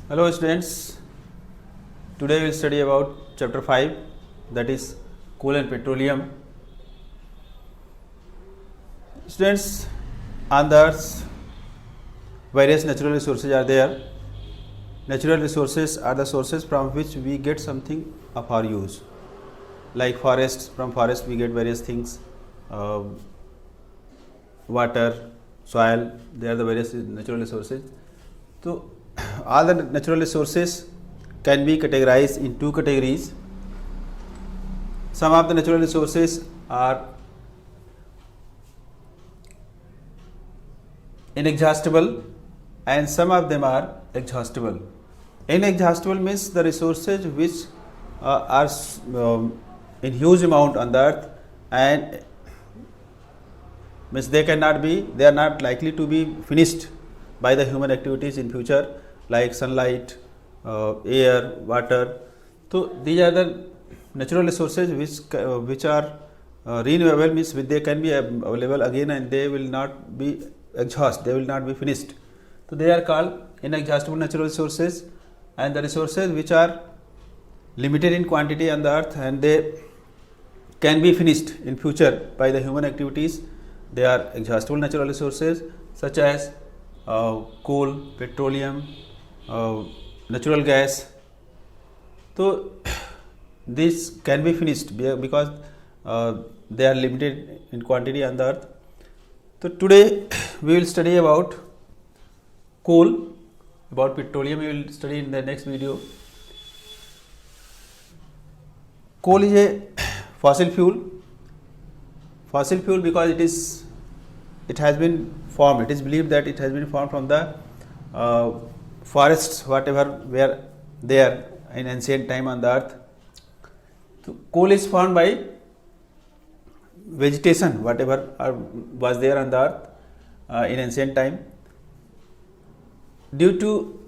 Hello students, today we will study about chapter 5, that is coal and petroleum. Students, on the earth various natural resources are there. Natural resources are the sources from which we get something of our use, like forests. From forest we get various things, water, soil, they are the various natural resources. So all the natural resources can be categorized in two categories. Some of the natural resources are inexhaustible and some of them are exhaustible. Inexhaustible means the resources which are in huge amount on the earth, and means they are not likely to be finished by the human activities in future, like sunlight, air, water. So these are the natural resources which are renewable, means they can be available again and they will not be exhaust, they will not be finished. So they are called inexhaustible natural resources, and the resources which are limited in quantity on the earth and they can be finished in future by the human activities, they are exhaustible natural resources, such as coal, petroleum, natural gas. So these can be finished because they are limited in quantity on the earth. So today we will study about coal. About petroleum we will study in the next video. Coal is a fossil fuel because it has been formed. It is believed that it has been formed from the forests, whatever were there in ancient time on the earth. So coal is formed by vegetation, whatever was there on the earth in ancient time. Due to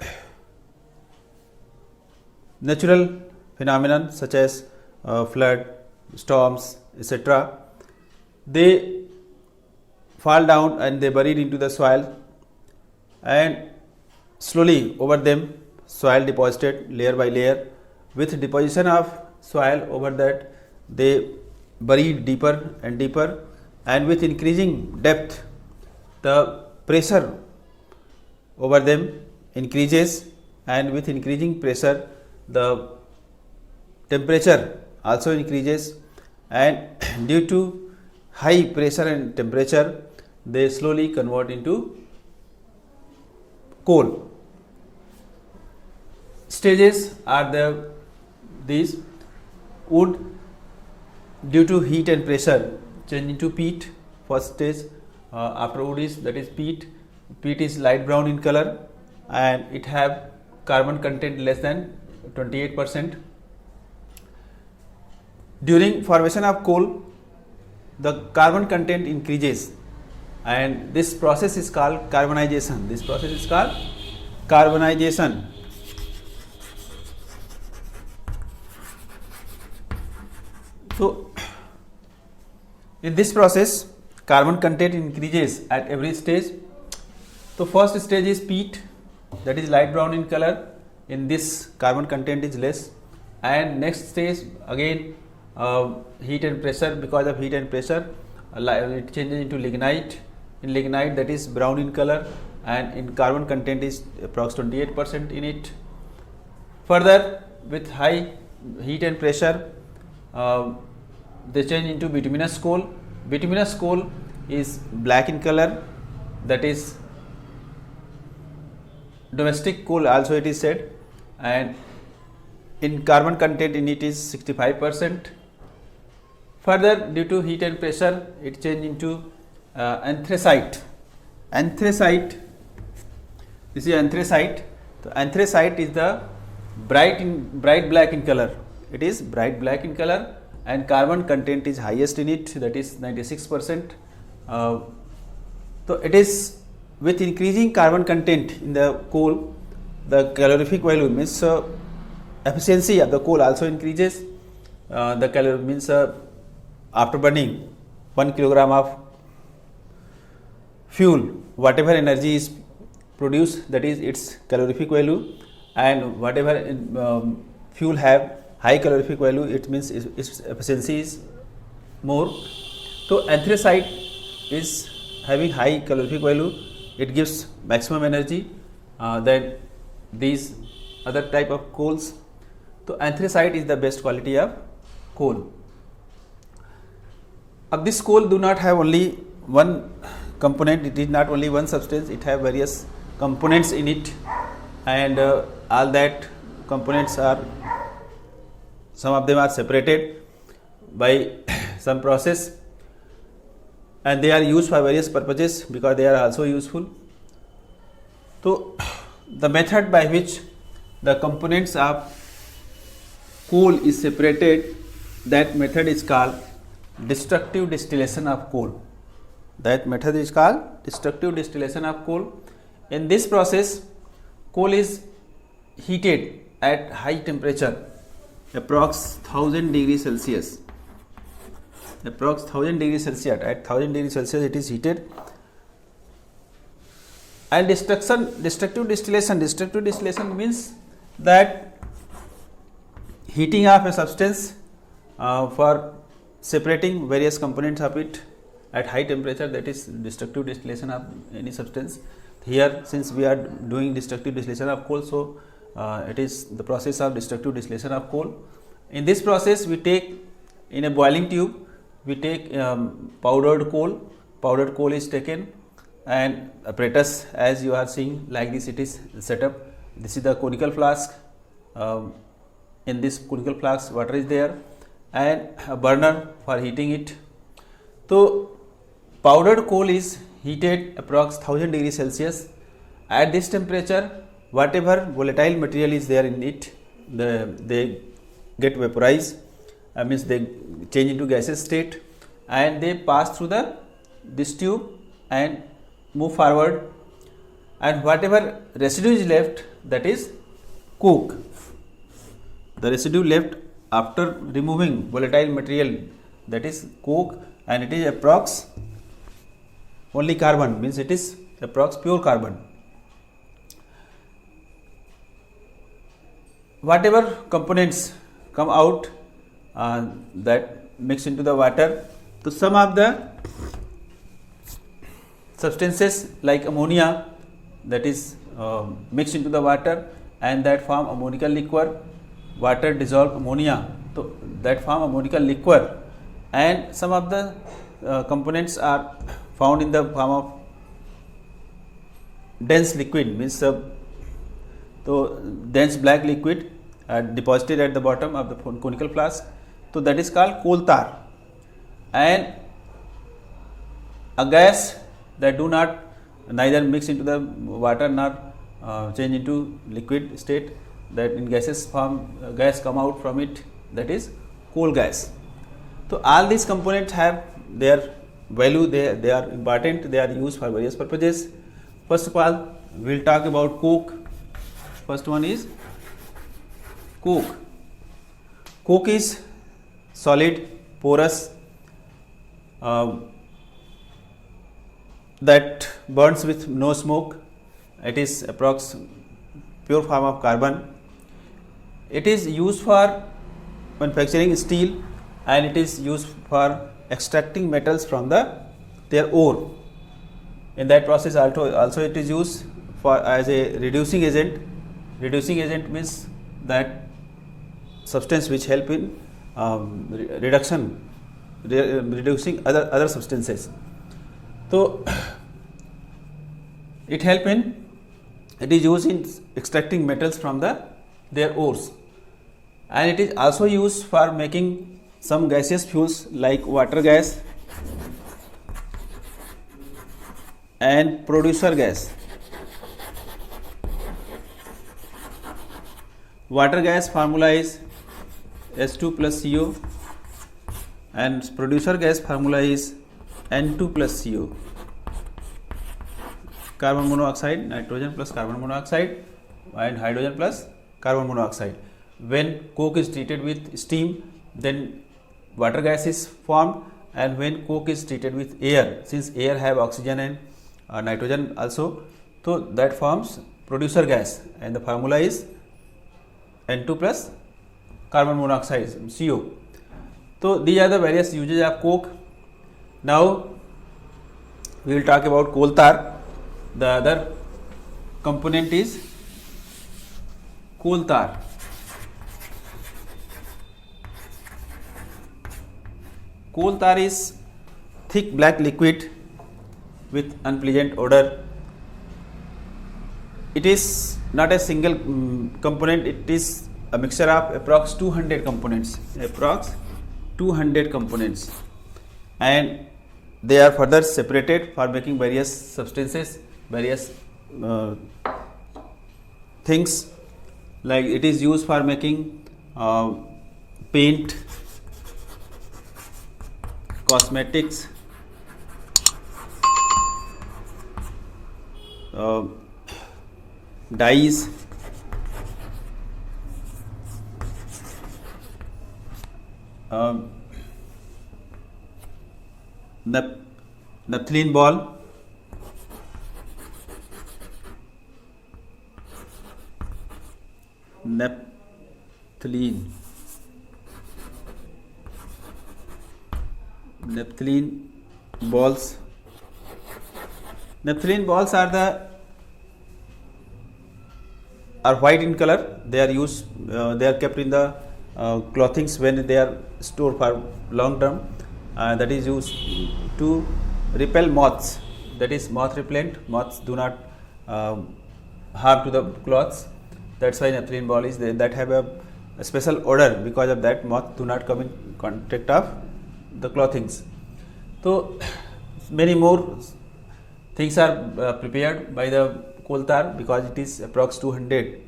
natural phenomenon such as flood, storms, etc., they fall down and they buried into the soil, and slowly over them soil deposited layer by layer. With deposition of soil over that, they buried deeper and deeper, and with increasing depth the pressure over them increases, and with increasing pressure the temperature also increases, and due to high pressure and temperature they slowly convert into coal. Stages are these: wood, due to heat and pressure, change into peat. First stage after wood is, that is peat. Peat is light brown in color and it have carbon content less than 28%. During formation of coal, the carbon content increases, and this process is called carbonization. So in this process carbon content increases at every stage. So first stage is peat, that is light brown in color. In this carbon content is less, and next stage again heat and pressure. Because of heat and pressure it changes into lignite. In lignite, that is brown in color and in carbon content is approximately 28% in it. Further, with high heat and pressure they change into bituminous coal. Bituminous coal is black in color, that is domestic coal also it is said, and in carbon content in it is 65%. Further, due to heat and pressure it change into anthracite. This is anthracite. So anthracite is the bright black in color. It is bright black in color and carbon content is highest in it, that is 96%. So it is with increasing carbon content in the coal, the calorific value means efficiency of the coal also increases. The calorie means after burning 1 kilogram of fuel, whatever energy is produced, that is its calorific value, and whatever fuel have high calorific value, it means its efficiency is more. So anthracite is having high calorific value, it gives maximum energy than these other type of coals. So anthracite is the best quality of coal. This coal do not have only one component, it is not only one substance, it have various components in it, and all that components are, some of them are separated by some process, and they are used for various purposes because they are also useful. So the method by which the components of coal is separated, that method is called destructive distillation of coal. That method is called destructive distillation of coal. In this process, coal is heated at high temperature, approx 1000 degrees Celsius. Approx 1000 degrees Celsius. At 1000 degrees Celsius, it is heated. And destructive distillation means that heating of a substance for separating various components of it at high temperature, that is destructive distillation of any substance. Here, since we are doing destructive distillation of coal, so it is the process of destructive distillation of coal. In this process, we take, in a boiling tube, we take powdered coal. Powdered coal is taken, and apparatus, as you are seeing, like this it is set up. This is the conical flask. In this conical flask, water is there, and a burner for heating it. So powdered coal is heated approx 1000 degrees Celsius. At this temperature, whatever volatile material is there in it, they get vaporized, means they change into gaseous state, and they pass through this tube and move forward, and whatever residue is left, that is coke. The residue left after removing volatile material, that is coke, and it is approx only carbon, means it is approx pure carbon. Whatever components come out that mix into the water, so some of the substances like ammonia, that is mixed into the water, and that form ammonical liquor. Water dissolve ammonia, so that form ammonical liquor, and some of the components are found in the form of dense liquid, means so dense black liquid deposited at the bottom of the conical flask. So that is called coal tar. And a gas that do not neither mix into the water nor change into liquid state, that in gaseous form gas come out from it, that is coal gas. So all these components have their value, they are important, they are used for various purposes. First of all, we will talk about coke. First one is coke. Coke is solid, porous, that burns with no smoke. It is approx pure form of carbon. It is used for manufacturing steel, and it is used for extracting metals from their ore. In that process also it is used for as a reducing agent. Reducing agent means that substance which help in reducing other substances. So it is used in extracting metals from their ores, and it is also used for making some gaseous fuels like water gas and producer gas. Water gas formula is H2 plus CO, and producer gas formula is N2 plus CO. Carbon monoxide, nitrogen plus carbon monoxide, and hydrogen plus carbon monoxide. When coke is treated with steam, then water gas is formed, and when coke is treated with air, since air have oxygen and nitrogen also, so that forms producer gas, and the formula is N2 plus carbon monoxide CO. So these are the various uses of coke. Now we will talk about coal tar. The other component is coal tar. Coal tar is thick black liquid with unpleasant odor. It is not a single component, it is a mixture of approx 200 components, and they are further separated for making various substances, various things, like it is used for making paint, cosmetics, dyes, naphthalene ball, naphthalene balls. Naphthalene balls are white in color. They are used. They are kept in the clothings when they are stored for long term. That is used to repel moths. That is moth repellent. Moths do not harm to the cloths. That's why naphthalene ball is there. That have a special odor. Because of that, moth do not come in contact of the clothings. So many more things are prepared by the coal tar, because it is approx 200.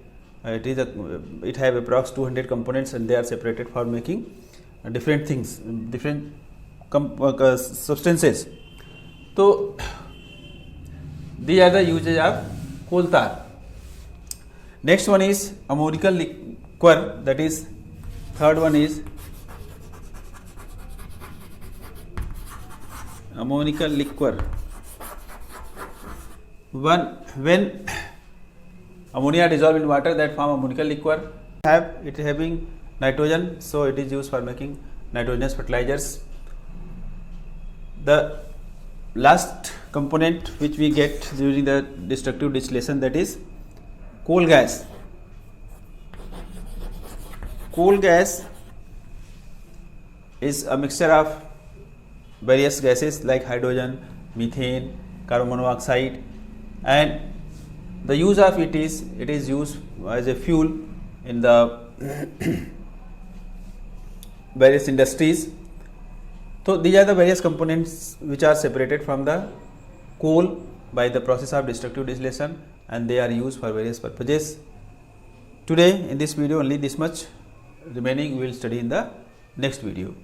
It have approx 200 components, and they are separated for making different things, different substances. So these are the uses of coal tar. Next one is ammonical liquor. That is, third one is ammonical liquor. When ammonia dissolved in water, that form ammonical liquor. It having nitrogen, so it is used for making nitrogenous fertilizers. The last component which we get during the destructive distillation, that is coal gas. Coal gas is a mixture of various gases like hydrogen, methane, carbon monoxide, and the use of it is used as a fuel in the various industries. So these are the various components which are separated from the coal by the process of destructive distillation, and they are used for various purposes. Today in this video only this much. Remaining we will study in the next video.